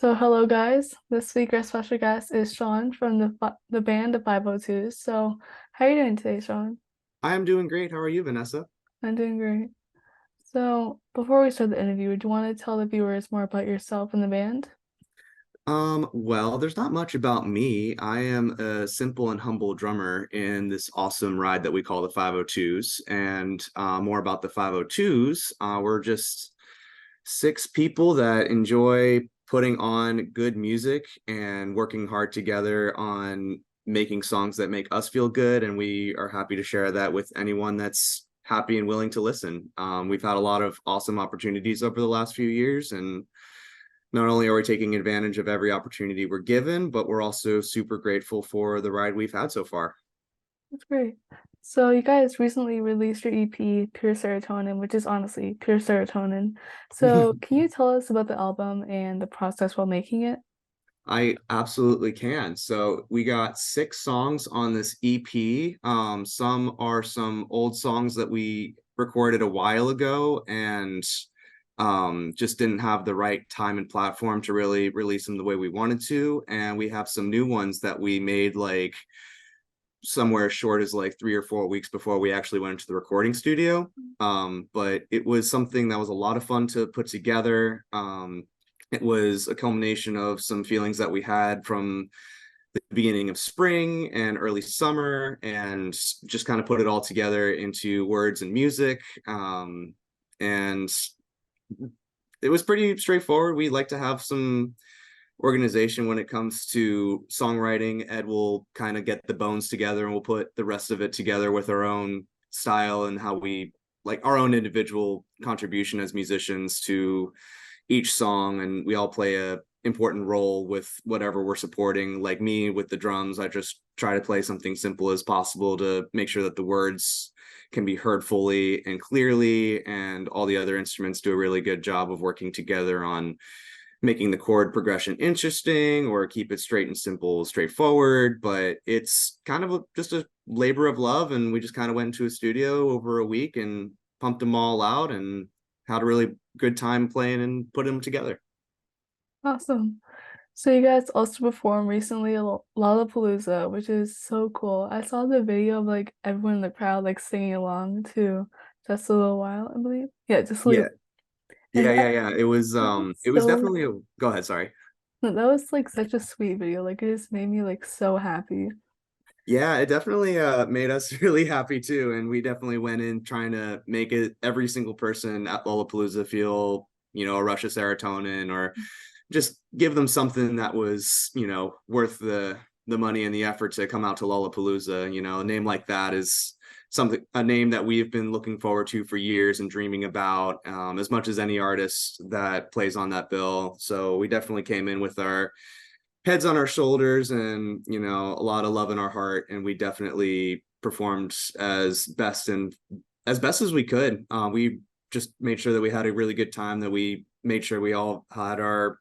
So hello guys. This week our special guest is Sean from the band The 502s. So how are you doing today, Sean? I am doing great. How are you, Vanessa? I'm doing great. So before we start the interview, do you want to tell the viewers more about yourself and the band? Well, there's not much about me. I am a simple and humble drummer in this awesome ride that we call the 502s. And more about the 502s, we're just six people that enjoy putting on good music and working hard together on making songs that make us feel good. And we are happy to share that with anyone that's happy and willing to listen. We've had a lot of awesome opportunities over the last few years, and not only are we taking advantage of every opportunity we're given, but we're also super grateful for the ride we've had so far. That's great. So you guys recently released your EP, Pure Serotonin, which is honestly pure serotonin. So can you tell us about the album and the process while making it? I absolutely can. So we got six songs on this EP. Some are some old songs that we recorded a while ago and just didn't have the right time and platform to really release them the way we wanted to. And we have some new ones that we made like somewhere as short as like 3 or 4 weeks before we actually went into the recording studio. But it was something that was a lot of fun to put together. It was a culmination of some feelings that we had from the beginning of spring and early summer, and just kind of put it all together into words and music. And it was pretty straightforward. We like to have some organization when it comes to songwriting. Ed will kind of get the bones together and we'll put the rest of it together with our own style and how we like our own individual contribution as musicians to each song, and we all play a important role with whatever we're supporting. Like me with the drums, I just try to play something simple as possible to make sure that the words can be heard fully and clearly, and all the other instruments do a really good job of working together on making the chord progression interesting or keep it straight and simple, straightforward. But it's kind of just a labor of love. And we just kind of went into a studio over a week and pumped them all out and had a really good time playing and put them together. Awesome. So you guys also performed recently at Lollapalooza, which is so cool. I saw the video of like everyone in the crowd like singing along to Just a Little While, I believe. Yeah, just a Yeah. little. And Yeah. It was so definitely a go ahead, sorry. that was like such a sweet video. Like it just made me like so happy. Yeah, it definitely made us really happy too. And we definitely went in trying to make it every single person at Lollapalooza feel, a rush of serotonin, or just give them something that was, worth the money and the effort to come out to Lollapalooza. A name like that is a name that we've been looking forward to for years and dreaming about, as much as any artist that plays on that bill. So we definitely came in with our heads on our shoulders and a lot of love in our heart, and we definitely performed as best as we could. We just made sure that we had a really good time, that we made sure we all had our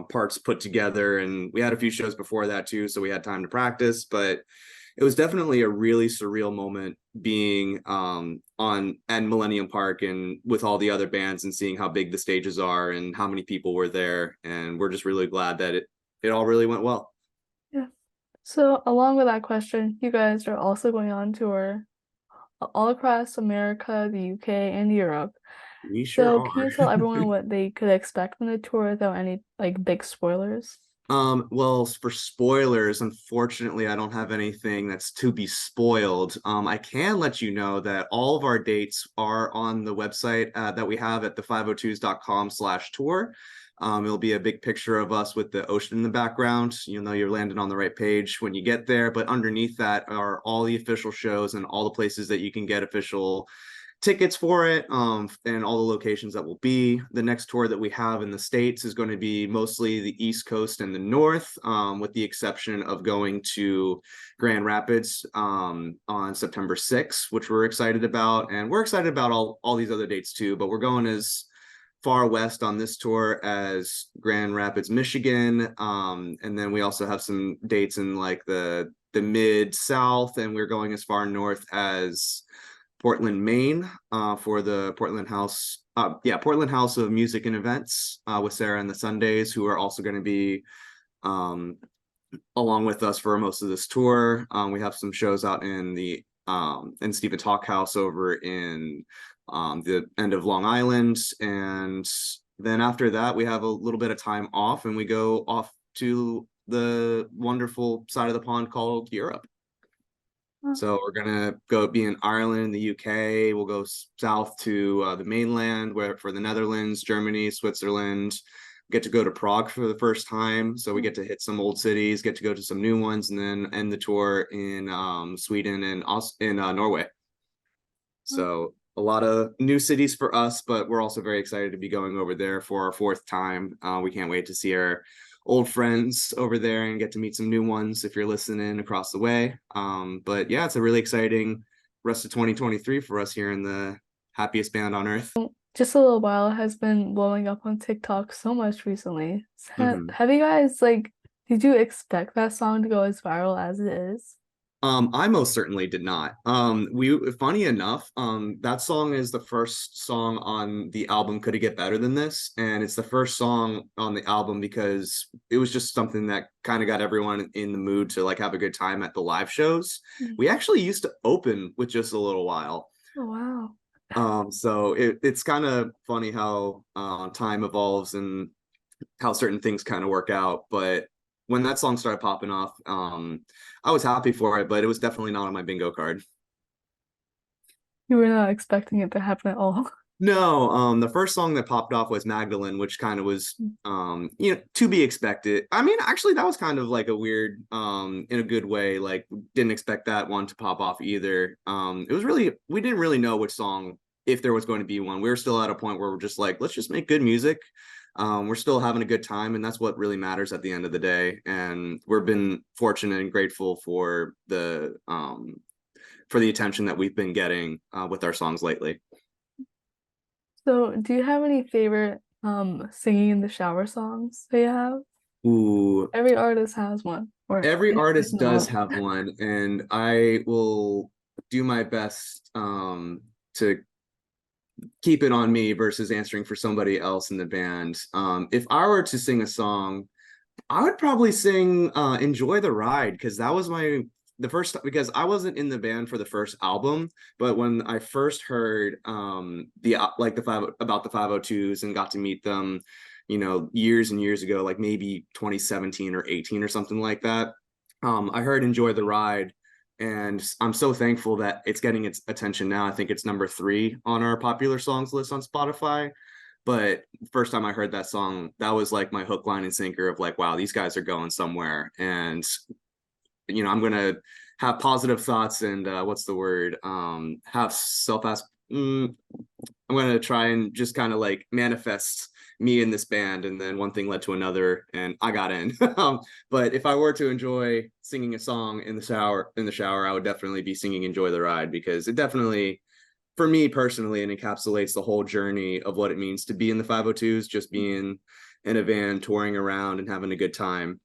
parts put together, and we had a few shows before that too, so we had time to practice. But it was definitely a really surreal moment being on at Millennium Park and with all the other bands and seeing how big the stages are and how many people were there. And we're just really glad that it all really went well. Yeah. So along with that question, you guys are also going on tour all across America, the UK, and Europe. We sure So can are. you tell everyone what they could expect from the tour without any like big spoilers? Well, for spoilers, unfortunately, I don't have anything that's to be spoiled. I can let you know that all of our dates are on the website that we have at the502s.com/tour. It'll be a big picture of us with the ocean in the background. You know, you're landing on the right page when you get there, but underneath that are all the official shows and all the places that you can get official tickets for it, and all the locations that will be. The next tour that we have in the States is going to be mostly the East Coast and the North, with the exception of going to Grand Rapids on September 6th, which we're excited about. And we're excited about all these other dates too, but we're going as far west on this tour as Grand Rapids, Michigan. And then we also have some dates in like the mid South, and we're going as far north as Portland, Maine, for the Portland House of Music and Events, with Sarah and the Sundays, who are also going to be um, along with us for most of this tour. We have some shows out in Stephen Talk House over in the end of Long Island, and then after that we have a little bit of time off, and we go off to the wonderful side of the pond called Europe. Oh, So we're gonna go be in Ireland, the UK. We'll go south to the mainland, where for the Netherlands, Germany, Switzerland. Get to go to Prague for the first time, so we get to hit some old cities, get to go to some new ones, and then end the tour in Sweden and Norway. oh. So a lot of new cities for us, but we're also very excited to be going over there for our fourth time. We can't wait to see our old friends over there and get to meet some new ones if you're listening across the way. But yeah, it's a really exciting rest of 2023 for us here in the happiest band on earth. Just a little while has been blowing up on TikTok so much recently. Mhm. Have you guys like, did you expect that song to go as viral as it is? I most certainly did not. Funny enough, that song is the first song on the album Could It Get Better Than This? And it's the first song on the album because it was just something that kind of got everyone in the mood to like have a good time at the live shows. Mm. We actually used to open with Just a Little While. Oh wow. So it's kind of funny how time evolves and how certain things kind of work out. But when that song started popping off, I was happy for it, but it was definitely not on my bingo card. You were not expecting it to happen at all. No, the first song that popped off was Magdalene, which kind of was, to be expected. I mean, actually, that was kind of like a weird, in a good way. Like, didn't expect that one to pop off either. It was really, we didn't really know which song, if there was going to be one. We were still at a point where we're just like, let's just make good music. We're still having a good time, and that's what really matters at the end of the day. And we've been fortunate and grateful for the attention that we've been getting with our songs lately. So, do you have any favorite singing in the shower songs that you have? Ooh, Every artist has one, or every at least artist does not. have one, and I will do my best to keep it on me versus answering for somebody else in the band. If I were to sing a song, I would probably sing "Enjoy the Ride" because that was the first, because I wasn't in the band for the first album, but when I first heard the 502s and got to meet them, years and years ago, like maybe 2017 or 18 or something like that. I heard "Enjoy the Ride," and I'm so thankful that it's getting its attention now. I think it's number 3 on our popular songs list on Spotify. But first time I heard that song, that was like my hook, line, and sinker of like, wow, these guys are going somewhere. And I'm gonna have positive thoughts and what's the word? Have self ask. I'm gonna try and just kind of like manifest me in this band, and then one thing led to another, and I got in. But if I were to enjoy singing a song in the shower, I would definitely be singing "Enjoy the Ride" because it definitely, for me personally, it encapsulates the whole journey of what it means to be in the 502s, just being in a van, touring around and having a good time.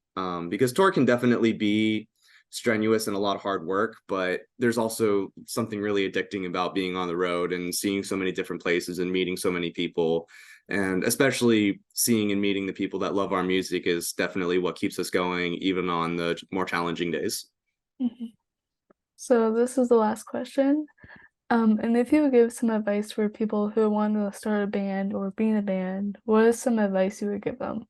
Because tour can definitely be strenuous and a lot of hard work, but there's also something really addicting about being on the road and seeing so many different places and meeting so many people. And especially seeing and meeting the people that love our music is definitely what keeps us going, even on the more challenging days. Mhm. So, this is the last question. And if you would give some advice for people who want to start a band or be in a band, what is some advice you would give them?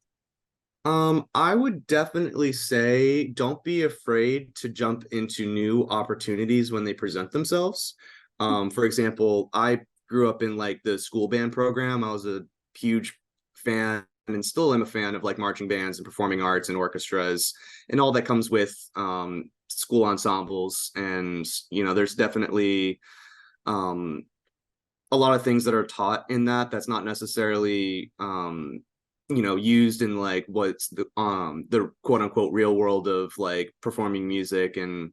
I would definitely say don't be afraid to jump into new opportunities when they present themselves. For example, I grew up in like the school band program. I was a huge fan and still am a fan of like marching bands and performing arts and orchestras and all that comes with school ensembles. And, there's definitely um, a lot of things that are taught in that's not necessarily used in like what's the quote unquote real world of like performing music and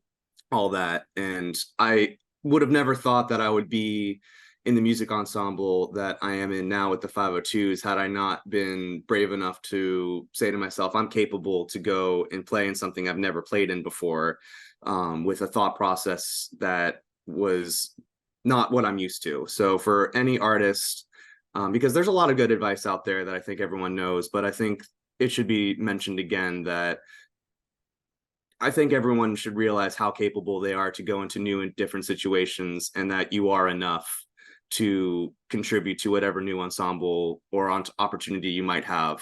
all that. And I would have never thought that I would be in the music ensemble that I am in now with the 502s had I not been brave enough to say to myself, I'm capable to go and play in something I've never played in before, with a thought process that was not what I'm used to. So for any artist, because there's a lot of good advice out there that I think everyone knows, but I think it should be mentioned again that I think everyone should realize how capable they are to go into new and different situations, and that you are enough to contribute to whatever new ensemble or opportunity you might have,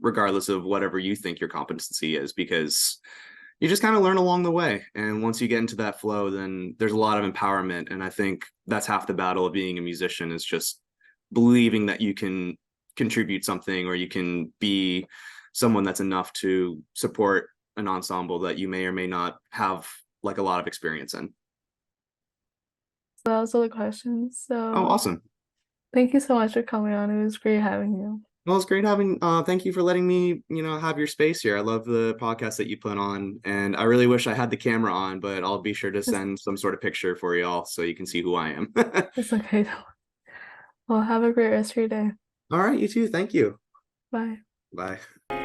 regardless of whatever you think your competency is, because you just kind of learn along the way. And once you get into that flow, then there's a lot of empowerment. And I think that's half the battle of being a musician, is just believing that you can contribute something, or you can be someone that's enough to support an ensemble that you may or may not have like a lot of experience in. So that was all the questions. Oh, So awesome. thank you so much for coming on. It was great having you. Well, it's great having, thank you for letting me, have your space here. I love the podcast that you put on, and I really wish I had the camera on, but I'll be sure to It's, send some sort of picture for y'all so you can see who I am. it's okay. Well, have a great rest of your day. All right, you too. Thank you. Bye. Bye.